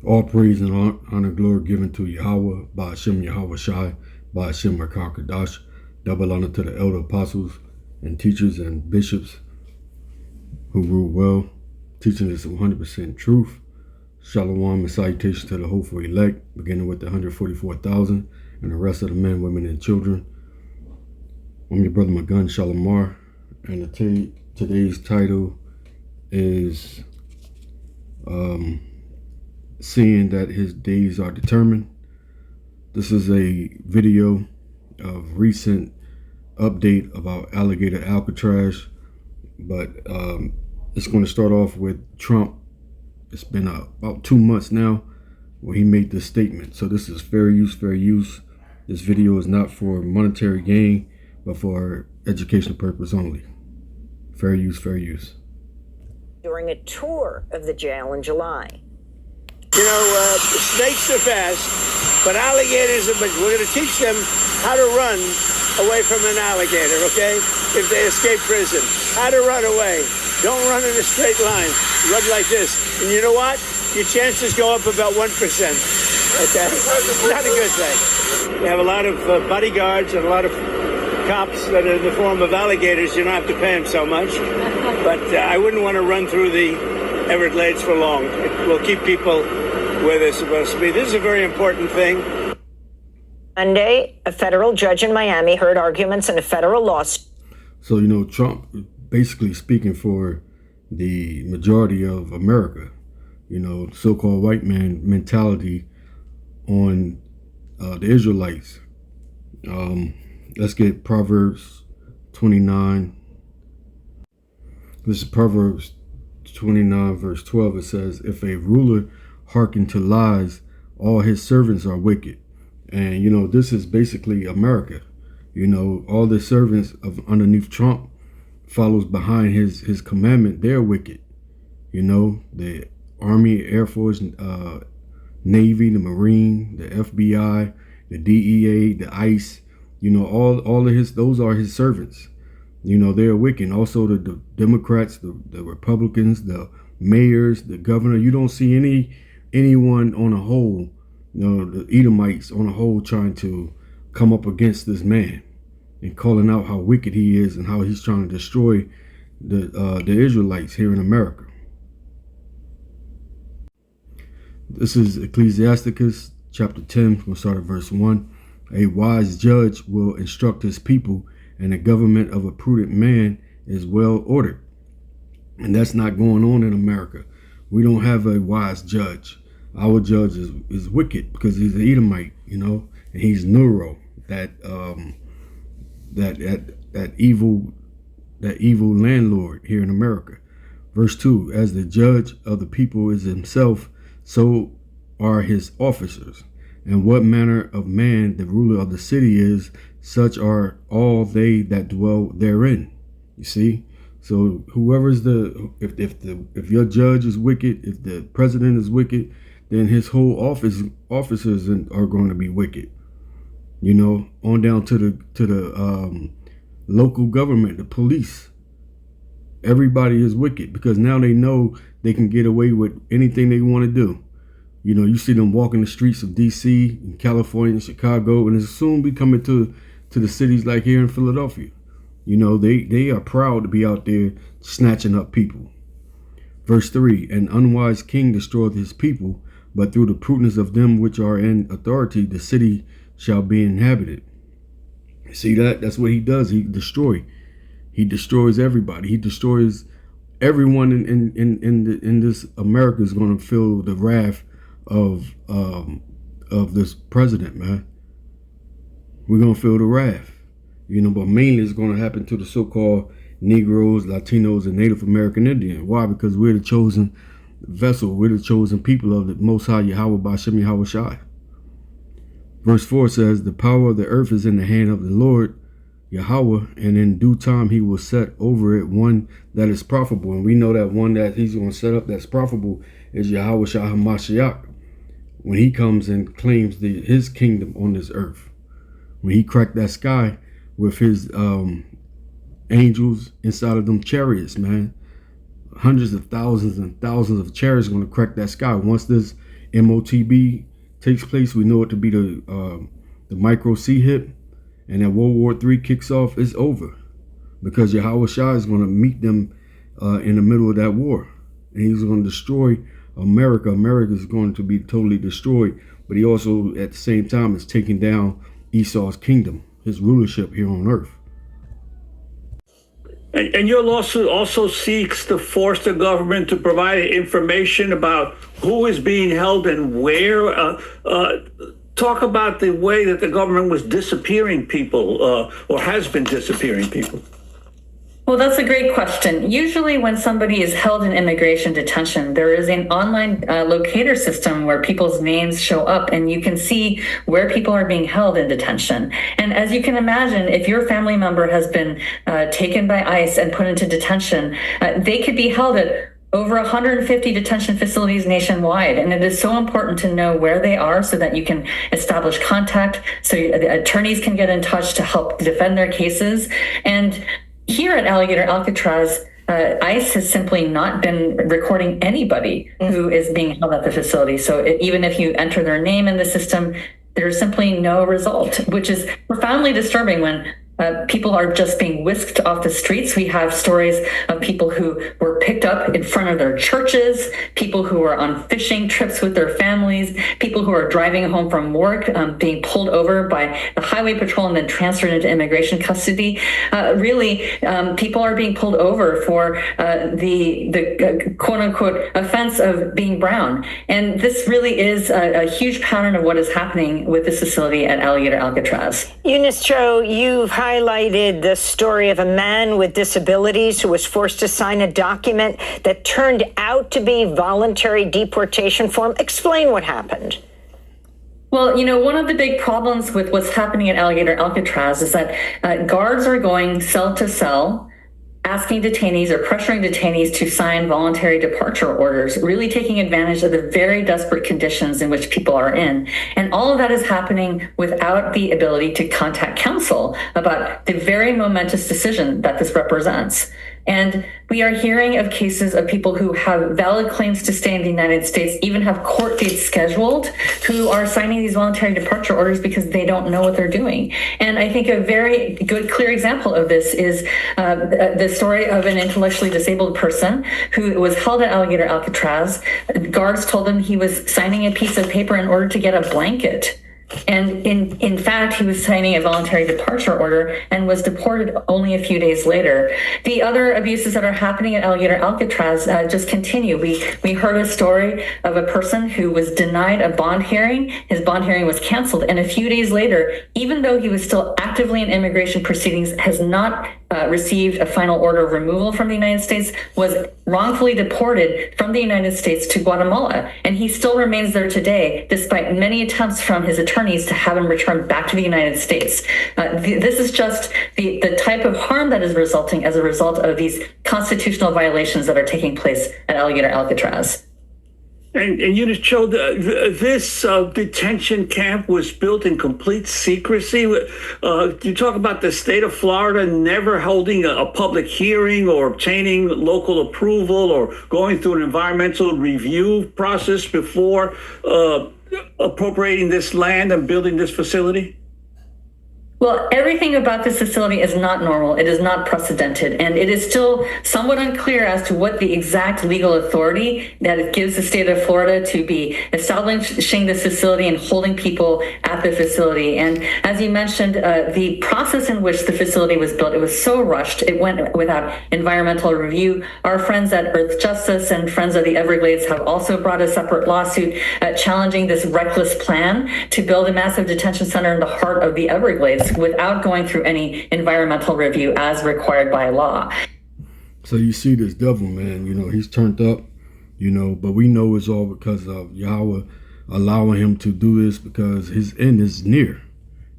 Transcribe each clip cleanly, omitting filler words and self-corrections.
All praise and honor, glory given to Yahawah, by Hashem Yahawah Shai, by Hashem Kadash. Double honor to the elder apostles and teachers and bishops who rule well, teaching us 100% truth. Shalom and salutations to the hopeful elect, beginning with the 144,000 and the rest of the men, women, and children. I'm your brother Magun Shalamar, and today's title is Seeing That His Days Are Determined. This is a video of recent update about alligator Alcatraz, but it's going to start off with Trump. It's been about 2 months now where he made this statement. So this is fair use, fair use. This video is not for monetary gain, but for educational purpose only. Fair use, fair use. During a tour of the jail in July. You know, snakes are fast, but alligators are, but we're going to teach them how to run away from an alligator, okay? If they escape prison, how to run away. Don't run in a straight line. Run like this. And you know what? Your chances go up about 1%, okay? Not a good thing. We have a lot of bodyguards and a lot of cops that are in the form of alligators. You don't have to pay them so much. But I wouldn't want to run through the Everglades for long. It will keep people where they're supposed to be. This is a very important thing. Monday, a federal judge in Miami heard arguments in a federal lawsuit. So, you know, Trump basically speaking for the majority of America, you know, so-called white man mentality on the Israelites. Let's get Proverbs 29. This is Proverbs 29 verse 12. It says, if a ruler hearken to lies, all his servants are wicked. And you know, this is basically America. You know, all the servants of underneath Trump follows behind his commandment. They're wicked. You know, the Army, Air Force, Navy, the Marine, the FBI, the DEA, the ICE, you know, all of those are his servants. You know, they're wicked. Also the Democrats, the Republicans, the mayors, the governor. You don't see anyone on a whole, you know, the Edomites on a whole trying to come up against this man and calling out how wicked he is and how he's trying to destroy the Israelites here in America. This is Ecclesiasticus chapter 10. We'll start at verse 1. A wise judge will instruct his people, and the government of a prudent man is well ordered. And that's not going on in America. We don't have a wise judge. Our judge is wicked because he's an Edomite, you know, and he's Nero, that evil landlord here in America. Verse 2, as the judge of the people is himself, so are his officers. And what manner of man the ruler of the city is, such are all they that dwell therein. You see? So whoever's if your judge is wicked, if the president is wicked, then his whole officers are going to be wicked. You know, on down to the local government, the police. Everybody is wicked because now they know they can get away with anything they want to do. You know, you see them walking the streets of DC and California and Chicago, and it's soon be coming to the cities like here in Philadelphia. You know, they are proud to be out there snatching up people. Verse 3, an unwise king destroyeth his people, but through the prudence of them which are in authority, the city shall be inhabited. See that? That's what he does. He destroys everybody. He destroys everyone in this America is going to feel the wrath of this president, man. We're going to feel the wrath, you know, but mainly it's going to happen to the so-called Negroes, Latinos, and Native American Indians. Why? Because we're the chosen vessel. We're the chosen people of the Most High Yahawah by Hashem Yahawah Shai. Verse 4 says, the power of the earth is in the hand of the Lord Yahawah, and in due time he will set over it one that is profitable. And we know that one that he's going to set up that's profitable is Yahawah Shah HaMashiach, when he comes and claims his kingdom on this earth. When he cracked that sky with his angels inside of them chariots, man. Hundreds of thousands and thousands of chariots are going to crack that sky. Once this MOTB takes place, we know it to be the micro C hit, and that World War III kicks off, it's over, because Yahawah is going to meet them in the middle of that war, and he's going to destroy America. America is going to be totally destroyed, but he also at the same time is taking down Esau's kingdom, his rulership here on earth. And your lawsuit also seeks to force the government to provide information about who is being held and where. Talk about the way that the government was disappearing people or has been disappearing people. Well, that's a great question. Usually when somebody is held in immigration detention, there is an online locator system where people's names show up and you can see where people are being held in detention. And as you can imagine, if your family member has been taken by ICE and put into detention, they could be held at over 150 detention facilities nationwide. And it is so important to know where they are so that you can establish contact, so the attorneys can get in touch to help defend their cases. And here at Alligator Alcatraz, ICE has simply not been recording anybody who is being held at the facility. So even if you enter their name in the system, there's simply no result, which is profoundly disturbing when people are just being whisked off the streets. We have stories of people who were picked up in front of their churches, people who were on fishing trips with their families, people who are driving home from work, being pulled over by the highway patrol and then transferred into immigration custody. People are being pulled over for the quote unquote offense of being brown. And this really is a huge pattern of what is happening with this facility at Alligator Alcatraz. Eunice Cho, you've highlighted the story of a man with disabilities who was forced to sign a document that turned out to be voluntary deportation form. Explain what happened. Well, one of the big problems with what's happening at Alligator Alcatraz is that guards are going cell to cell, asking detainees or pressuring detainees to sign voluntary departure orders, really taking advantage of the very desperate conditions in which people are in. And all of that is happening without the ability to contact counsel about the very momentous decision that this represents. And we are hearing of cases of people who have valid claims to stay in the United States, even have court dates scheduled, who are signing these voluntary departure orders because they don't know what they're doing. And I think a very good, clear example of this is the story of an intellectually disabled person who was held at Alligator Alcatraz. Guards told him he was signing a piece of paper in order to get a blanket. And in fact, he was signing a voluntary departure order and was deported only a few days later. The other abuses that are happening at Alligator Alcatraz just continue. We heard a story of a person who was denied a bond hearing. His bond hearing was canceled. And a few days later, even though he was still actively in immigration proceedings, has not received a final order of removal from the United States, was wrongfully deported from the United States to Guatemala. And he still remains there today, despite many attempts from his attorneys to have him returned back to the United States. This is just the type of harm that is resulting as a result of these constitutional violations that are taking place at Alligator Alcatraz. And Eunice Cho, this detention camp was built in complete secrecy. You talk about the state of Florida never holding a public hearing or obtaining local approval or going through an environmental review process before appropriating this land and building this facility? Well, everything about this facility is not normal. It is not precedented, and it is still somewhat unclear as to what the exact legal authority that it gives the state of Florida to be establishing this facility and holding people at the facility. And as you mentioned, the process in which the facility was built, it was so rushed. It went without environmental review. Our friends at Earth Justice and Friends of the Everglades have also brought a separate lawsuit challenging this reckless plan to build a massive detention center in the heart of the Everglades without going through any environmental review as required by law. So you see this devil, man, he's turned up, but we know it's all because of Yahawah allowing him to do this, because his end is near,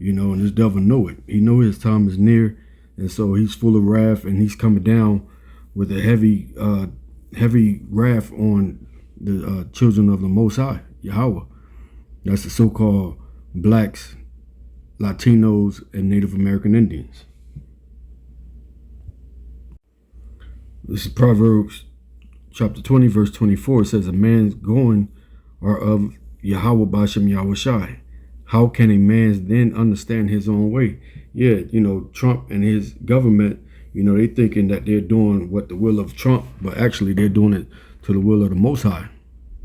and this devil know it. He know his time is near, and so he's full of wrath, and he's coming down with a heavy wrath on the children of the Most High, Yahawah. That's the so-called blacks, Latinos, and Native American Indians. This is Proverbs chapter 20, verse 24. It says, a man's going are of Yahawah Bashem Yahushai. How can a man then understand his own way? Yeah, Trump and his government, they thinking that they're doing what the will of Trump, but actually they're doing it to the will of the Most High,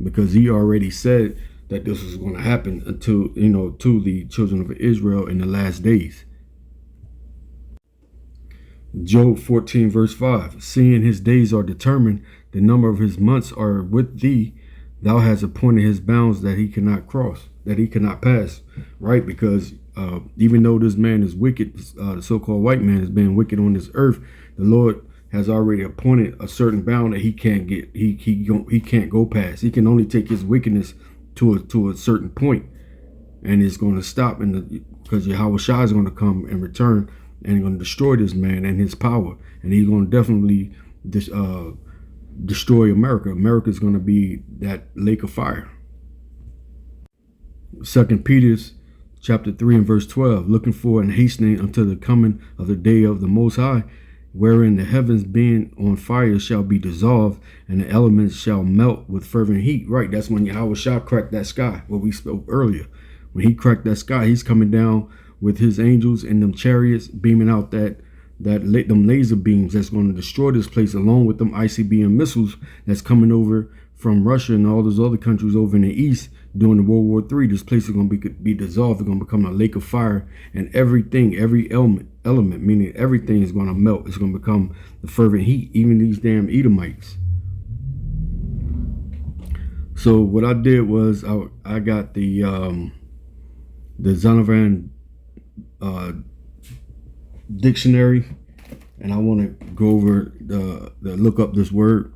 because he already said that this was going to happen to the children of Israel in the last days. Job 14 verse 5, seeing his days are determined, the number of his months are with thee, thou hast appointed his bounds that he cannot cross, that he cannot pass, right? Because even though this man is wicked, the so-called white man is being wicked on this earth, the Lord has already appointed a certain bound that he can't get, he can't go past. He can only take his wickedness to a certain point, and it's going to stop, because Yahawah is going to come and return, and he's going to destroy this man and his power, and he's going to definitely destroy America. America is going to be that lake of fire. 2 Peter chapter 3 and verse 12, looking for and hastening until the coming of the day of the Most High, wherein the heavens being on fire shall be dissolved, and the elements shall melt with fervent heat. Right, that's when Yahawah cracked that sky, what we spoke earlier. When he cracked that sky, he's coming down with his angels and them chariots, beaming out them laser beams that's going to destroy this place, along with them ICBM missiles that's coming over from Russia and all those other countries over in the east during the World War III. This place is going to be dissolved. It's going to become a lake of fire, and everything, every element, meaning everything is going to melt. It's going to become the fervent heat, even these damn Edomites. So what I did was I got the Zonovan dictionary, and I want to go over the look up this word.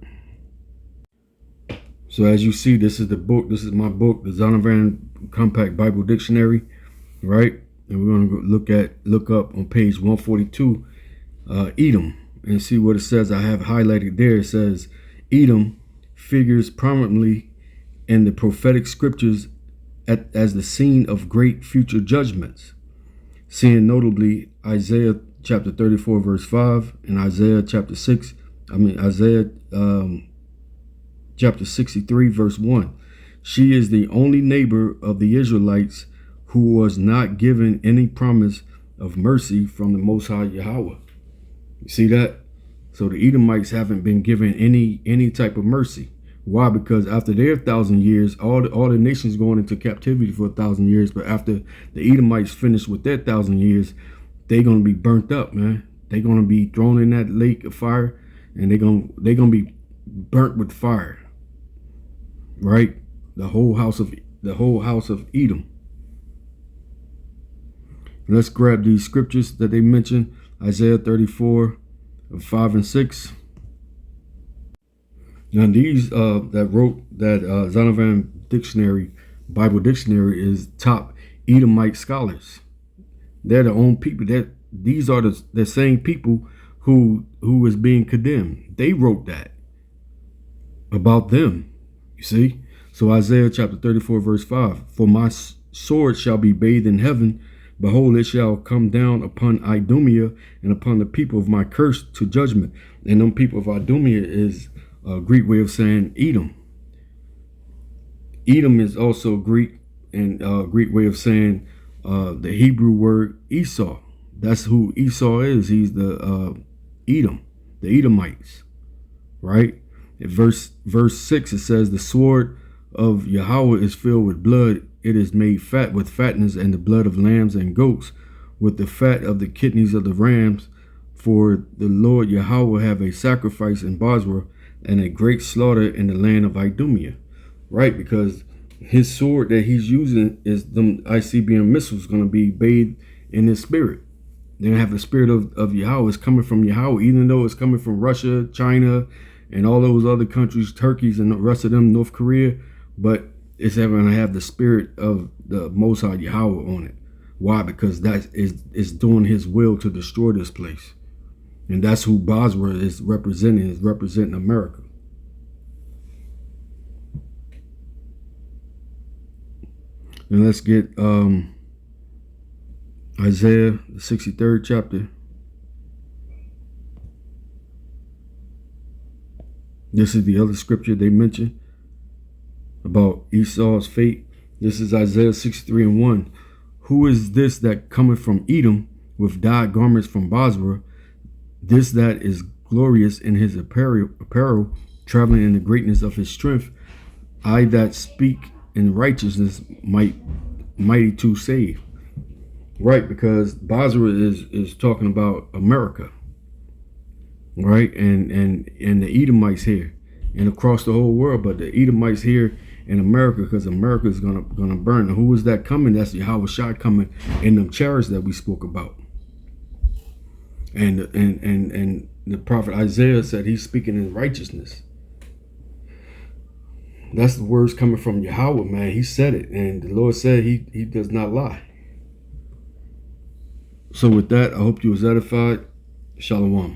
So as you see, this is the book. This is my book, the Zonovan Compact Bible Dictionary, right? And we're going to look up on page 142, Edom, and see what it says. I have highlighted there. It says Edom figures prominently in the prophetic scriptures as the scene of great future judgments, seeing notably Isaiah chapter 34 verse 5 and Isaiah chapter chapter 63 verse 1. She is the only neighbor of the Israelites who was not given any promise of mercy from the Most High Yahawah. You see that? So the Edomites haven't been given any type of mercy. Why? Because after their 1,000 years, all the nations going into captivity for 1,000 years, but after the Edomites finish with their 1,000 years, they're gonna be burnt up, man. They're gonna be thrown in that lake of fire, and they're gonna be burnt with fire. Right? The whole house of Edom. Let's grab these scriptures that they mentioned. Isaiah 34, 5 and 6. Now these that wrote that Zonovan dictionary, Bible dictionary, is top Edomite scholars. They're the own people. These are the same people who is being condemned. They wrote that about them. You see? So Isaiah chapter 34 verse 5. For my sword shall be bathed in heaven. Behold, it shall come down upon Idumea and upon the people of my curse to judgment. And them people of Idumea is a Greek way of saying Edom. Edom is also Greek, and Greek way of saying the Hebrew word Esau. That's who Esau is. He's the Edom, the Edomites, right? In verse 6, it says, the sword of Yahawah is filled with blood. It is made fat with fatness, and the blood of lambs and goats, with the fat of the kidneys of the rams. For the Lord Yahawah have a sacrifice in Bozrah, and a great slaughter in the land of Idumea. Right? Because his sword that he's using is them ICBM missiles going to be bathed in his spirit. They're going to have the spirit of Yahawah. It's coming from Yahawah, even though it's coming from Russia, China, and all those other countries, Turkeys and the rest of them, North Korea. But it's going to have the spirit of the Most High Yahawah on it. Why? Because that is doing his will to destroy this place. And that's who Bozrah is representing America. And let's get Isaiah, the 63rd chapter. This is the other scripture they mentioned. about Esau's fate. This is Isaiah 63:1. Who is this that cometh from Edom with dyed garments from Basra? This that is glorious in his apparel, traveling in the greatness of his strength. I that speak in righteousness, mighty to save. Right, because Basra is talking about America. Right, and the Edomites here and across the whole world, but the Edomites here in America, because America is gonna burn. And who is that coming? That's Yahawah coming in them chariots that we spoke about. And the prophet Isaiah said he's speaking in righteousness. That's the words coming from Yahawah, man. He said it, and the Lord said he does not lie. So with that, I hope you was edified. Shalom.